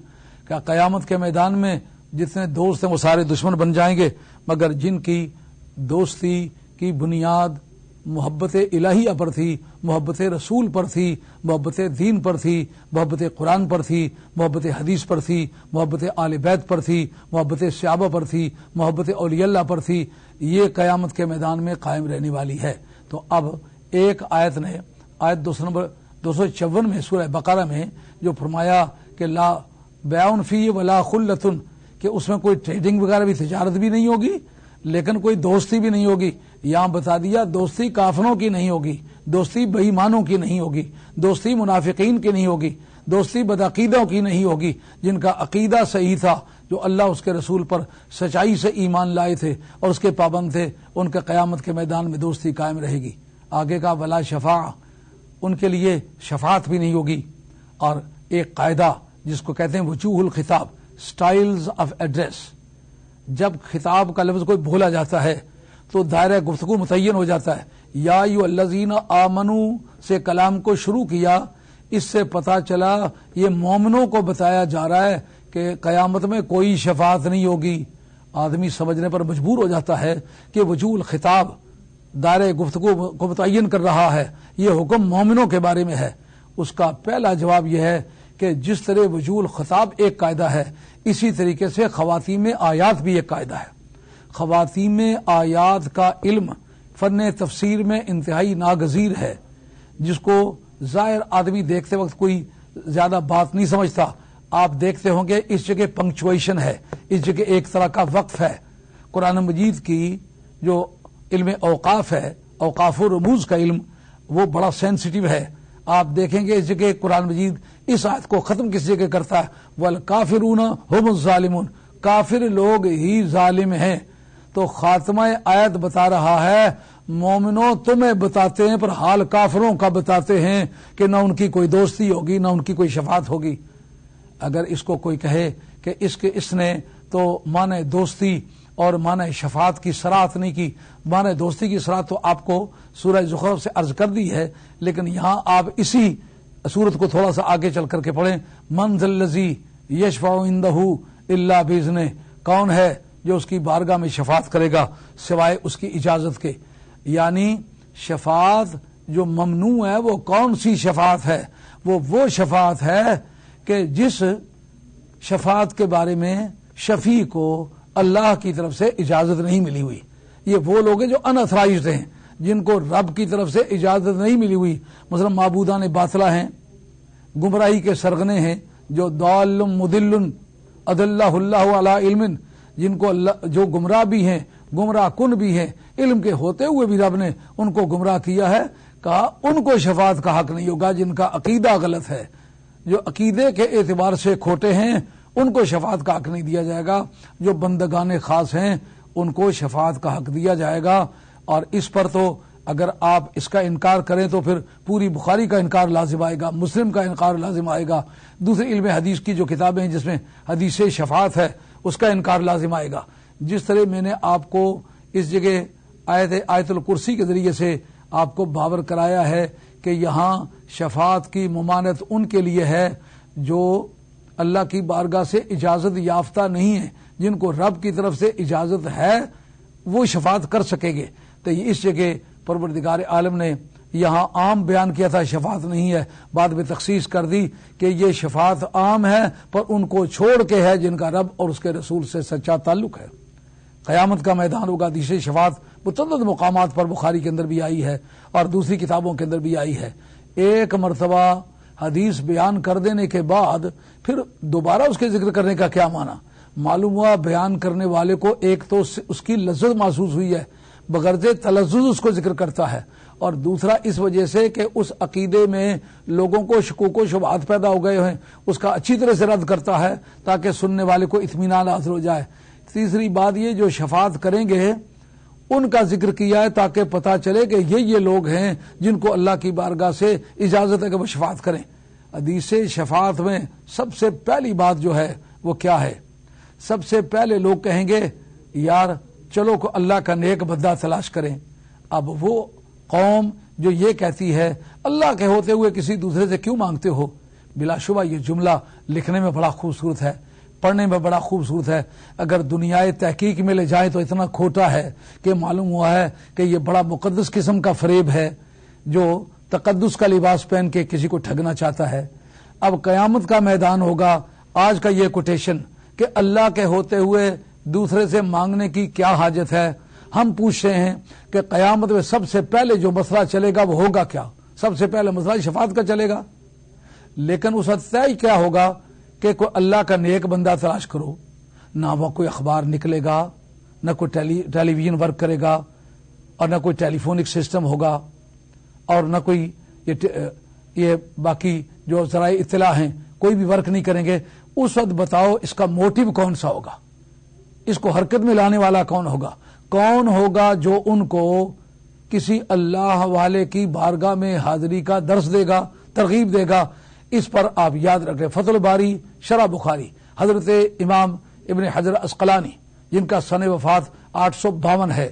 کیا قیامت کے میدان میں جتنے دوست ہیں وہ سارے دشمن بن جائیں گے مگر جن کی دوستی کی بنیاد محبت الہیہ پر تھی، محبت رسول پر تھی، محبت دین پر تھی، محبت قرآن پر تھی، محبت حدیث پر تھی، محبت آل بیت پر تھی، محبت صحابہ پر تھی، محبت اولیاء اللہ پر تھی، یہ قیامت کے میدان میں قائم رہنے والی ہے. تو اب ایک آیت نے آیت 254 میں سورہ بقرہ میں جو فرمایا کہ لا بیع فیہ ولا خلۃ، کہ اس میں کوئی ٹریڈنگ وغیرہ بھی تجارت بھی نہیں ہوگی لیکن کوئی دوستی بھی نہیں ہوگی. یہاں بتا دیا دوستی کافروں کی نہیں ہوگی، دوستی بے ایمانوں کی نہیں ہوگی، دوستی منافقین کی نہیں ہوگی، دوستی بدعقیدوں کی نہیں ہوگی. جن کا عقیدہ صحیح تھا، جو اللہ اس کے رسول پر سچائی سے ایمان لائے تھے اور اس کے پابند تھے، ان کے قیامت کے میدان میں دوستی قائم رہے گی. آگے کا ولا شفاع، ان کے لیے شفاعت بھی نہیں ہوگی. اور ایک قاعدہ جس کو کہتے ہیں وجوہ الخطاب، سٹائلز آف ایڈریس، جب خطاب کا لفظ کوئی بولا جاتا ہے تو دائرہ گفتگو متعین ہو جاتا ہے. یا ایھا الذین آمنو سے کلام کو شروع کیا، اس سے پتا چلا یہ مومنوں کو بتایا جا رہا ہے کہ قیامت میں کوئی شفاعت نہیں ہوگی. آدمی سمجھنے پر مجبور ہو جاتا ہے کہ وجوہ الخطاب دائرہ گفتگو کو متعین کر رہا ہے، یہ حکم مومنوں کے بارے میں ہے. اس کا پہلا جواب یہ ہے کہ جس طرح وجوہ الخطاب ایک قاعدہ ہے، اسی طریقے سے خواتین آیات بھی ایک قاعدہ ہے. خواتین آیات کا علم فن تفسیر میں انتہائی ناگزیر ہے، جس کو ظاہر آدمی دیکھتے وقت کوئی زیادہ بات نہیں سمجھتا. آپ دیکھتے ہوں گے اس جگہ پنکچویشن ہے، اس جگہ ایک طرح کا وقف ہے. قرآن مجید کی جو علم اوقاف ہے، اوقاف و رموز کا علم، وہ بڑا سینسٹیو ہے. آپ دیکھیں گے اس جگہ قرآن مجید اس آیت کو ختم کس جگہ کرتا ہے، والکافرون هم الظالمون، کافر لوگ ہی ظالم ہیں. تو خاتمہ آیت بتا رہا ہے مومنوں تمہیں بتاتے ہیں پر حال کافروں کا بتاتے ہیں کہ نہ ان کی کوئی دوستی ہوگی نہ ان کی کوئی شفاعت ہوگی. اگر اس کو کوئی کہے کہ اس نے تو معنی دوستی اور معنی شفاعت کی صراحت نہیں کی، معنی دوستی کی صراحت تو آپ کو سورہ زخرف سے عرض کر دی ہے، لیکن یہاں آپ اسی سورت کو تھوڑا سا آگے چل کر کے پڑھیں. من ذا الذی یشفع عندہ الا باذنہ، کون ہے جو اس کی بارگاہ میں شفاعت کرے گا سوائے اس کی اجازت کے. یعنی شفاعت جو ممنوع ہے وہ کون سی شفاعت ہے؟ وہ شفاعت ہے کہ جس شفاعت کے بارے میں شفیع کو اللہ کی طرف سے اجازت نہیں ملی ہوئی. یہ وہ لوگ ہیں جو اناتھرائزڈ ہیں، جن کو رب کی طرف سے اجازت نہیں ملی ہوئی. مثلا معبودان باطلہ ہیں، گمراہی کے سرغنے ہیں، جو ضال مضل اضلہ اللہ علی علم، جن کو اللہ جو گمراہ بھی ہیں، گمراہ کن بھی ہیں، علم کے ہوتے ہوئے بھی رب نے ان کو گمراہ کیا ہے. کہا ان کو شفاعت کا حق نہیں ہوگا جن کا عقیدہ غلط ہے، جو عقیدے کے اعتبار سے کھوٹے ہیں ان کو شفاعت کا حق نہیں دیا جائے گا. جو بندگان خاص ہیں ان کو شفاعت کا حق دیا جائے گا. اور اس پر تو اگر آپ اس کا انکار کریں تو پھر پوری بخاری کا انکار لازم آئے گا، مسلم کا انکار لازم آئے گا، دوسرے علم حدیث کی جو کتابیں ہیں جس میں حدیث شفاعت ہے اس کا انکار لازم آئے گا. جس طرح میں نے آپ کو اس جگہ آیت الکرسی کے ذریعے سے آپ کو باور کرایا ہے کہ یہاں شفاعت کی ممانعت ان کے لیے ہے جو اللہ کی بارگاہ سے اجازت یافتہ نہیں ہے. جن کو رب کی طرف سے اجازت ہے وہ شفاعت کر سکیں گے. تو اس جگہ پروردگار عالم نے یہاں عام بیان کیا تھا شفاعت نہیں ہے، بعد میں تخصیص کر دی کہ یہ شفاعت عام ہے پر ان کو چھوڑ کے ہے جن کا رب اور اس کے رسول سے سچا تعلق ہے. قیامت کا میدان ہوگا. دوسری شفاعت متعدد مقامات پر بخاری کے اندر بھی آئی ہے اور دوسری کتابوں کے اندر بھی آئی ہے. ایک مرتبہ حدیث بیان کر دینے کے بعد پھر دوبارہ اس کے ذکر کرنے کا کیا معنی؟ معلوم ہوا بیان کرنے والے کو ایک تو اس کی لذت محسوس ہوئی ہے، بغرض تلذذ اس کو ذکر کرتا ہے، اور دوسرا اس وجہ سے کہ اس عقیدے میں لوگوں کو شکوک و شبہات پیدا ہو گئے ہیں، اس کا اچھی طرح سے رد کرتا ہے تاکہ سننے والے کو اطمینان حاصل ہو جائے۔ تیسری بات یہ جو شفاعت کریں گے ان کا ذکر کیا ہے تاکہ پتہ چلے کہ یہ لوگ ہیں جن کو اللہ کی بارگاہ سے اجازت ہے کہ وہ شفاعت کریں۔ حدیث شفاعت میں سب سے پہلی بات جو ہے وہ کیا ہے؟ سب سے پہلے لوگ کہیں گے یار چلو کو اللہ کا نیک بندہ تلاش کریں۔ اب وہ قوم جو یہ کہتی ہے اللہ کے ہوتے ہوئے کسی دوسرے سے کیوں مانگتے ہو، بلا شبہ یہ جملہ لکھنے میں بڑا خوبصورت ہے، پڑھنے میں بڑا خوبصورت ہے، اگر دنیائے تحقیق میں لے جائیں تو اتنا کھوٹا ہے کہ معلوم ہوا ہے کہ یہ بڑا مقدس قسم کا فریب ہے جو تقدس کا لباس پہن کے کسی کو ٹھگنا چاہتا ہے۔ اب قیامت کا میدان ہوگا، آج کا یہ کوٹیشن کہ اللہ کے ہوتے ہوئے دوسرے سے مانگنے کی کیا حاجت ہے، ہم پوچھ رہے ہیں کہ قیامت میں سب سے پہلے جو مسئلہ چلے گا وہ ہوگا کیا؟ سب سے پہلے مسئلہ شفاعت کا چلے گا، لیکن اس حد طے کیا ہوگا کہ کوئی اللہ کا نیک بندہ تلاش کرو، نہ وہ کوئی اخبار نکلے گا، نہ کوئی ٹیلی ویژن ورک کرے گا، اور نہ کوئی ٹیلی فونک سسٹم ہوگا، اور نہ کوئی یہ باقی جو ذرائع اطلاع ہیں کوئی بھی ورک نہیں کریں گے۔ اس وقت بتاؤ اس کا موٹیو کون سا ہوگا، اس کو حرکت میں لانے والا کون ہوگا؟ کون ہوگا جو ان کو کسی اللہ والے کی بارگاہ میں حاضری کا درس دے گا، ترغیب دے گا؟ اس پر آپ یاد رکھیں فتح الباری شرح بخاری حضرت امام ابن حجر عسقلانی جن کا سن وفات 852 ہے،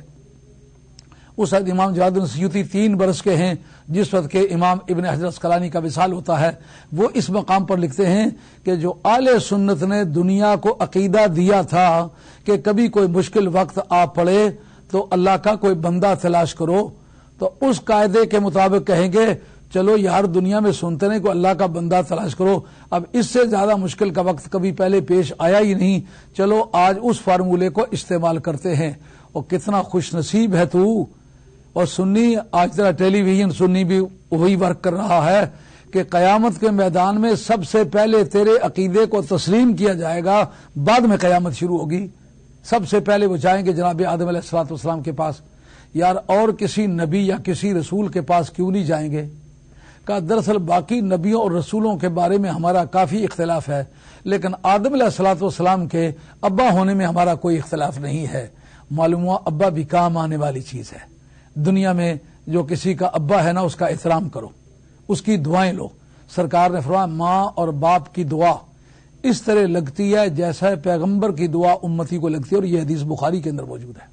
اس وقت امام جلال الدین سیوطی 3 برس کے ہیں جس وقت کے امام ابن حجر عسقلانی کا وصال ہوتا ہے۔ وہ اس مقام پر لکھتے ہیں کہ جو اہل سنت نے دنیا کو عقیدہ دیا تھا کہ کبھی کوئی مشکل وقت آ پڑے تو اللہ کا کوئی بندہ تلاش کرو، تو اس قاعدے کے مطابق کہیں گے چلو یار دنیا میں سنتے ہیں کہ اللہ کا بندہ تلاش کرو، اب اس سے زیادہ مشکل کا وقت کبھی پہلے پیش آیا ہی نہیں، چلو آج اس فارمولے کو استعمال کرتے ہیں۔ اور کتنا خوش نصیب ہے تو، اور سنی آج تیرا ٹیلی ویژن سنی بھی وہی ورک کر رہا ہے کہ قیامت کے میدان میں سب سے پہلے تیرے عقیدے کو تسلیم کیا جائے گا، بعد میں قیامت شروع ہوگی۔ سب سے پہلے وہ جائیں گے جناب آدم علیہ الصلوۃ والسلام کے پاس، یار اور کسی نبی یا کسی رسول کے پاس کیوں نہیں جائیں گے؟ کہ دراصل باقی نبیوں اور رسولوں کے بارے میں ہمارا کافی اختلاف ہے، لیکن آدم علیہ الصلوۃ والسلام کے ابا ہونے میں ہمارا کوئی اختلاف نہیں ہے۔ معلوم ہوا ابا بھی کام آنے والی چیز ہے۔ دنیا میں جو کسی کا ابا ہے نا اس کا احترام کرو، اس کی دعائیں لو۔ سرکار نے فرمایا ماں اور باپ کی دعا اس طرح لگتی ہے جیسا پیغمبر کی دعا امتی کو لگتی ہے، اور یہ حدیث بخاری کے اندر موجود ہے۔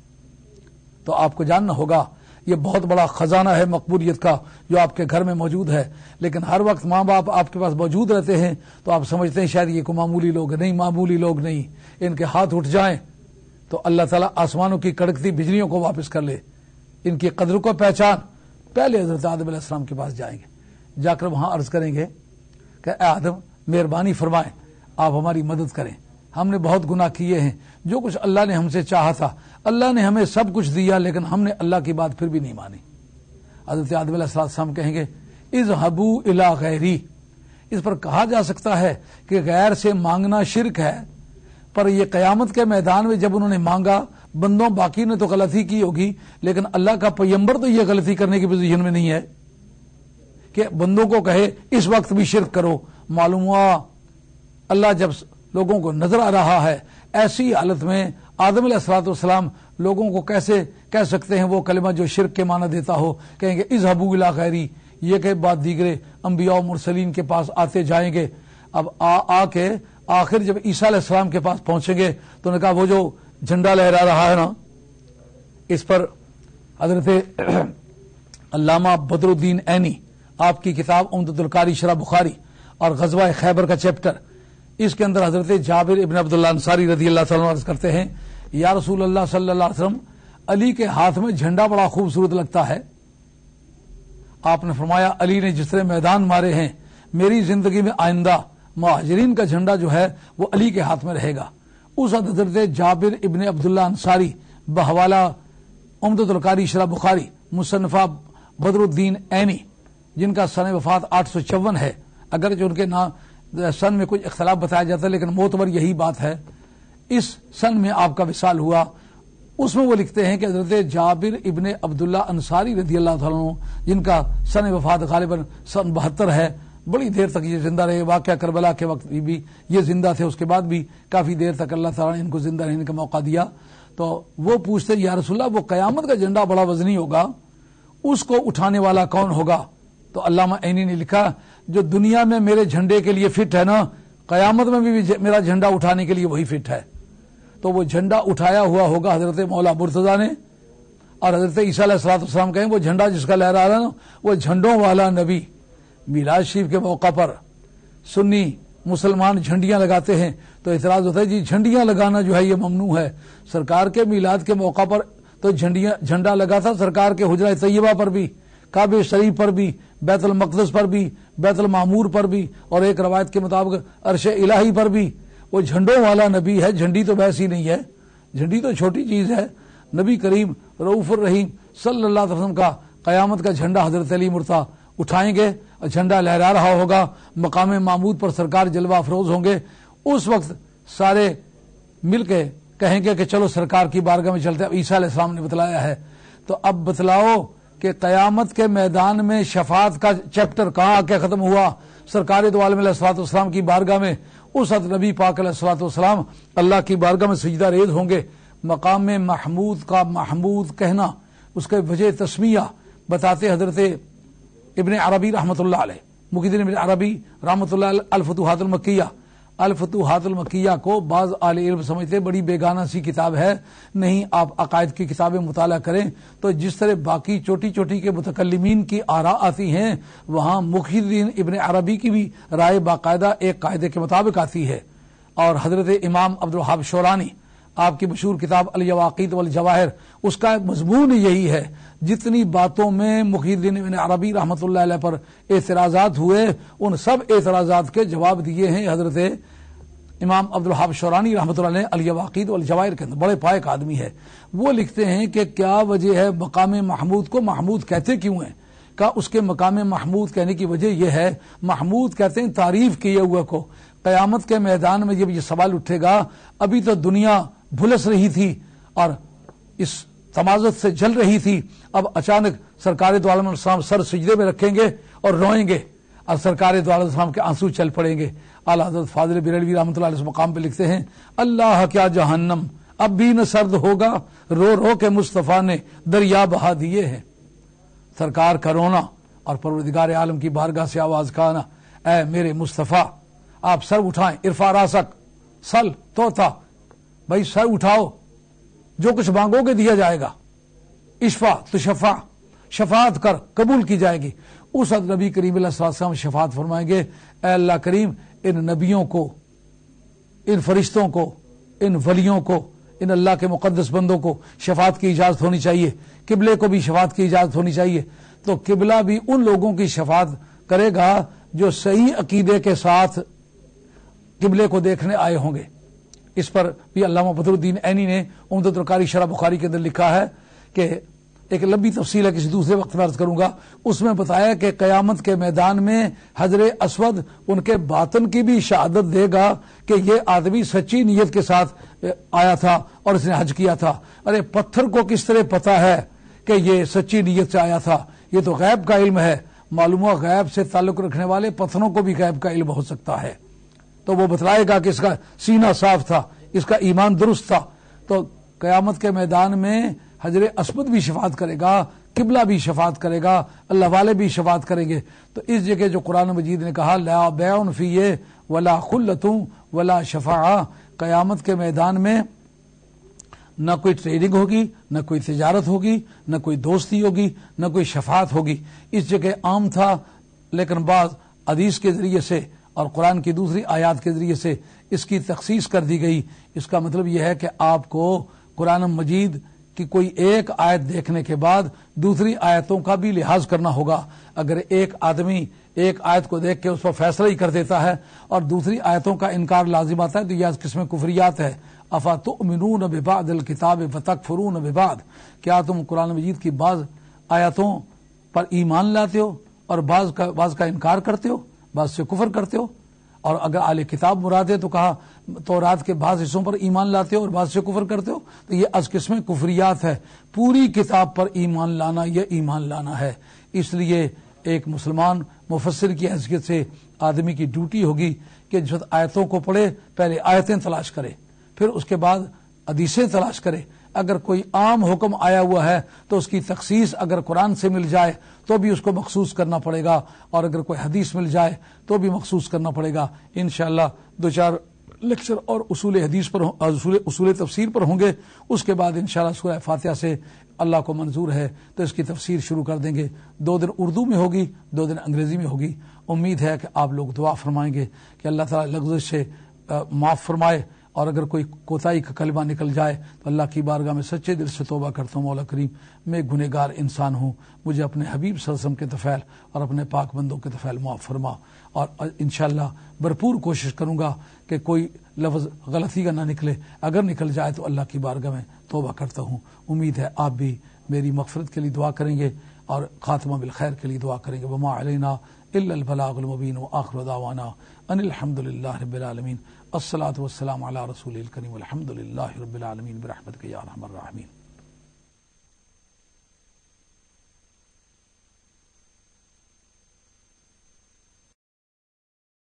تو آپ کو جاننا ہوگا یہ بہت بڑا خزانہ ہے مقبولیت کا جو آپ کے گھر میں موجود ہے، لیکن ہر وقت ماں باپ آپ کے پاس موجود رہتے ہیں تو آپ سمجھتے ہیں شاید یہ کوئی معمولی لوگ ہیں۔ نہیں، معمولی لوگ نہیں، ان کے ہاتھ اٹھ جائیں تو اللہ تعالیٰ آسمانوں کی کڑکتی بجلیوں کو واپس کر لے۔ ان کی قدر کو پہچان، پہلے حضرت آدم علیہ السلام کے پاس جائیں گے، جا کر وہاں عرض کریں گے کہ اے آدم مہربانی فرمائیں، آپ ہماری مدد کریں، ہم نے بہت گناہ کیے ہیں، جو کچھ اللہ نے ہم سے چاہا تھا اللہ نے ہمیں سب کچھ دیا، لیکن ہم نے اللہ کی بات پھر بھی نہیں مانی۔ حضرت آدم علیہ السلام کہیں گے اذهبوا الی غیری۔ اس پر کہا جا سکتا ہے کہ غیر سے مانگنا شرک ہے، پر یہ قیامت کے میدان میں جب انہوں نے مانگا، بندوں باقی نے تو غلطی کی ہوگی لیکن اللہ کا پیغمبر تو یہ غلطی کرنے کی پوزیشن میں نہیں ہے کہ بندوں کو کہے اس وقت بھی شرک کرو۔ معلوم ہوا اللہ جب لوگوں کو نظر آ رہا ہے، ایسی حالت میں آدم علیہ الصلوۃ والسلام لوگوں کو کیسے کہہ سکتے ہیں وہ کلمہ جو شرک کے معنی دیتا ہو؟ کہیں گے اذهبوا الی غیری، یہ کہ بعد دیگرے انبیاء و مرسلین کے پاس آتے جائیں گے۔ اب آ کے آخر جب عیسیٰ علیہ السلام کے پاس پہنچیں گے تو انہوں نے کہا وہ جو جھنڈا لہرا رہا ہے نا، اس پر حضرت علامہ بدر الدین عینی آپ کی کتاب عمدۃ القاری شرح بخاری اور غزوہ خیبر کا چیپٹر، اس کے اندر حضرت جابر ابن عبداللہ انصاری رضی اللہ تعالیٰ عنہ عرض کرتے ہیں یا رسول اللہ صلی اللہ علیہ وسلم، علی کے ہاتھ میں جھنڈا بڑا خوبصورت لگتا ہے۔ آپ نے فرمایا علی نے جس طرح میدان مارے ہیں، میری زندگی میں آئندہ مہاجرین کا جھنڈا جو ہے وہ علی کے ہاتھ میں رہے گا۔ اس وقت حضرت جابر ابن عبداللہ انصاری بحوالہ عمدۃ القاری شرح بخاری مصنفہ بدر الدین عینی جن کا سن وفات 854 ہے، اگرچہ ان کے سن میں کچھ اختلاف بتایا جاتا ہے لیکن معتبر یہی بات ہے، اس سن میں آپ کا وصال ہوا۔ اس میں وہ لکھتے ہیں کہ حضرت جابر ابن عبداللہ انصاری رضی اللہ عنہ، جن کا سن وفات غالباً سن 72 ہے، بڑی دیر تک یہ زندہ رہے، واقعہ کربلا کے وقت بھی یہ زندہ تھے، اس کے بعد بھی کافی دیر تک اللہ تعالیٰ نے ان کو زندہ رہنے کا موقع دیا. تو وہ پوچھتے یا رسول اللہ، وہ قیامت کا جھنڈا بڑا وزنی ہوگا، اس کو اٹھانے والا کون ہوگا؟ تو علامہ عینی نے لکھا، جو دنیا میں میرے جھنڈے کے لیے فٹ ہے نا، قیامت میں بھی میرا جھنڈا اٹھانے کے لیے وہی فٹ ہے. تو وہ جھنڈا اٹھایا ہوا ہوگا حضرت مولا مرتضیٰ نے، اور حضرت عیسیٰ علیہ السلام کہیں وہ جھنڈا جس کا لہرا رہا ہے نا، وہ جھنڈوں والا نبی. میلاد شریف کے موقع پر سنی مسلمان جھنڈیاں لگاتے ہیں تو اعتراض ہوتا ہے جی جھنڈیاں لگانا جو ہے یہ ممنوع ہے. سرکار کے میلاد کے موقع پر تو جھنڈا لگا تھا سرکار کے حجرہ طیبہ پر بھی، کعبہ شریف پر بھی، بیت المقدس پر بھی، بیت المعمور پر بھی، اور ایک روایت کے مطابق عرش الہی پر بھی. وہ جھنڈوں والا نبی ہے، جھنڈی تو ویسی نہیں ہے، جھنڈی تو چھوٹی چیز ہے. نبی کریم رؤوف الرحیم صلی اللہ علیہ وسلم کا قیامت کا جھنڈا حضرت علی مرتضیٰ اٹھائیں گے، جھنڈا لہرا رہا ہوگا، مقام محمود پر سرکار جلوہ افروز ہوں گے. اس وقت سارے مل کے کہیں گے کہ چلو سرکار کی بارگاہ میں چلتے ہیں. عیسیٰ علیہ السلام نے بتلایا ہے، تو اب بتلاؤ کہ قیامت کے میدان میں شفاعت کا چیپٹر کہاں آ کے ختم ہوا؟ سرکار دو عالم علیہ الصلوۃ والسلام کی بارگاہ میں. اس وقت نبی پاک علیہ الصلوۃ والسلام اللہ کی بارگاہ میں سجدہ ریز ہوں گے. مقام محمود کا محمود کہنا، اس کے وجہ تسمیہ بتاتے حضرت ابن عربی رحمۃ اللہ علیہ، محی الدین ابن عربی رحمۃ اللہ علیہ الفتوحات المکیہ. الفتوحات المکیہ کو بعض اہل علم سمجھتے بڑی بیگانہ سی کتاب ہے. نہیں، آپ عقائد کی کتابیں مطالعہ کریں تو جس طرح باقی چھوٹی چھوٹی کے متکلمین کی آراء آتی ہیں، وہاں محی الدین ابن عربی کی بھی رائے باقاعدہ ایک قاعدے کے مطابق آتی ہے. اور حضرت امام عبدالوہاب شورانی، آپ کی مشہور کتاب الیواقیت والجواہر، اس کا مضمون یہی ہے. جتنی باتوں میں محی الدین ابن عربی رحمۃ اللہ علیہ پر اعتراضات ہوئے، ان سب اعتراضات کے جواب دیے ہیں حضرت امام عبدالوہاب شورانی رحمۃ اللہ علیہ الیواقیت والجواہر کے اندر. بڑے پائق آدمی ہے. وہ لکھتے ہیں کہ کیا وجہ ہے مقام محمود کو محمود کہتے کیوں ہیں؟ کہ اس کے مقام محمود کہنے کی وجہ یہ ہے، محمود کہتے ہیں تعریف کیے ہوئے کو. قیامت کے میدان میں جب یہ سوال اٹھے گا، ابھی تو دنیا بھلس رہی تھی اور اس تمازت سے جل رہی تھی، اب اچانک سرکار دو عالم السلام سر سجدے میں رکھیں گے اور روئیں گے، اور سرکار دو عالم السلام کے آنسو چل پڑیں گے. اعلیٰ حضرت فاضل بریلوی رحمۃ اللہ علیہ اس مقام پہ لکھتے ہیں، اللہ کیا جہنم اب بھی نہ سرد ہوگا، رو رو کے مصطفیٰ نے دریا بہا دیے ہیں. سرکار کا رونا اور پروردگار عالم کی بارگاہ سے آواز کھانا، اے میرے مصطفیٰ آپ سر اٹھائیں، ارفع راسک سل توتا، بھائی سر اٹھاؤ، جو کچھ مانگو گے دیا جائے گا. اشفا تشفع، شفاعت کر قبول کی جائے گی. اس وقت نبی کریم علیہ السلام شفاعت فرمائیں گے، اے اللہ کریم ان نبیوں کو، ان فرشتوں کو، ان ولیوں کو، ان اللہ کے مقدس بندوں کو شفاعت کی اجازت ہونی چاہیے، قبلے کو بھی شفاعت کی اجازت ہونی چاہیے. تو قبلہ بھی ان لوگوں کی شفاعت کرے گا جو صحیح عقیدے کے ساتھ قبلے کو دیکھنے آئے ہوں گے. اس پر بھی علامہ بدر الدین عینی نے عمدۃ القاری شرح بخاری کے اندر لکھا ہے کہ ایک لمبی تفصیل ہے، کسی دوسرے وقت میں عرض کروں گا. اس میں بتایا کہ قیامت کے میدان میں حجر اسود ان کے باطن کی بھی شہادت دے گا کہ یہ آدمی سچی نیت کے ساتھ آیا تھا اور اس نے حج کیا تھا. ارے پتھر کو کس طرح پتا ہے کہ یہ سچی نیت سے آیا تھا؟ یہ تو غیب کا علم ہے. معلوم ہوا غیب سے تعلق رکھنے والے پتھروں کو بھی غیب کا علم ہو سکتا ہے. تو وہ بتلائے گا کہ اس کا سینہ صاف تھا، اس کا ایمان درست تھا. تو قیامت کے میدان میں حجر اسود بھی شفاعت کرے گا، قبلہ بھی شفاعت کرے گا، اللہ والے بھی شفاعت کریں گے. تو اس جگہ جو قرآن مجید نے کہا لا بیع فیہ ولا خلۃ ولا شفاعہ، قیامت کے میدان میں نہ کوئی ٹریڈنگ ہوگی، نہ کوئی تجارت ہوگی، نہ کوئی دوستی ہوگی، نہ کوئی شفاعت ہوگی. اس جگہ عام تھا، لیکن بعض حدیث کے ذریعے سے اور قرآن کی دوسری آیات کے ذریعے سے اس کی تخصیص کر دی گئی. اس کا مطلب یہ ہے کہ آپ کو قرآن مجید کی کوئی ایک آیت دیکھنے کے بعد دوسری آیتوں کا بھی لحاظ کرنا ہوگا. اگر ایک آدمی ایک آیت کو دیکھ کے اس پر فیصلہ ہی کر دیتا ہے اور دوسری آیتوں کا انکار لازم آتا ہے تو یہ قسم کفریات ہے. افتؤمنون ببعض الکتاب وتکفرون ببعض، کیا تم قرآن مجید کی بعض آیتوں پر ایمان لاتے ہو اور بعض کا انکار کرتے ہو، بعض سے کفر کرتے ہو؟ اور اگر اہل کتاب مراد ہے تو کہا تورات کے بعض حصوں پر ایمان لاتے ہو اور بعض سے کفر کرتے ہو، تو یہ از قسمیں کفریات ہے. پوری کتاب پر ایمان لانا یہ ایمان لانا ہے. اس لیے ایک مسلمان مفسر کی حیثیت سے آدمی کی ڈیوٹی ہوگی کہ جب آیتوں کو پڑھے پہلے آیتیں تلاش کرے، پھر اس کے بعد حدیثیں تلاش کرے. اگر کوئی عام حکم آیا ہوا ہے تو اس کی تخصیص اگر قرآن سے مل جائے تو بھی اس کو مخصوص کرنا پڑے گا، اور اگر کوئی حدیث مل جائے تو بھی مخصوص کرنا پڑے گا. انشاءاللہ 2-4 لیکچر اور اصول حدیث پر اصول تفسیر پر ہوں گے. اس کے بعد انشاءاللہ سورہ فاتحہ سے اللہ کو منظور ہے تو اس کی تفسیر شروع کر دیں گے. 2 دن اردو میں ہوگی، 2 دن انگریزی میں ہوگی. امید ہے کہ آپ لوگ دعا فرمائیں گے کہ اللہ تعالیٰ لغزش سے معاف فرمائے، اور اگر کوئی کوتاہی کا کلمہ نکل جائے تو اللہ کی بارگاہ میں سچے دل سے توبہ کرتا ہوں. مولا کریم میں گنہگار انسان ہوں، مجھے اپنے حبیب صلی اللہ علیہ وسلم کے طفیل اور اپنے پاک بندوں کے طفیل معاف فرما. اور انشاءاللہ بھرپور کوشش کروں گا کہ کوئی لفظ غلطی کا نہ نکلے، اگر نکل جائے تو اللہ کی بارگاہ میں توبہ کرتا ہوں. امید ہے آپ بھی میری مغفرت کے لیے دعا کریں گے اور خاتمہ بالخیر کے لیے دعا کریں گے. وما علینا الا البلاغ المبین وآخر دعوانا ان الحمد للہ رب العالمین. الصلاۃ والسلام علی رسول الکریم والحمد للہ رب العالمین برحمتک یا ارحم الراحمین.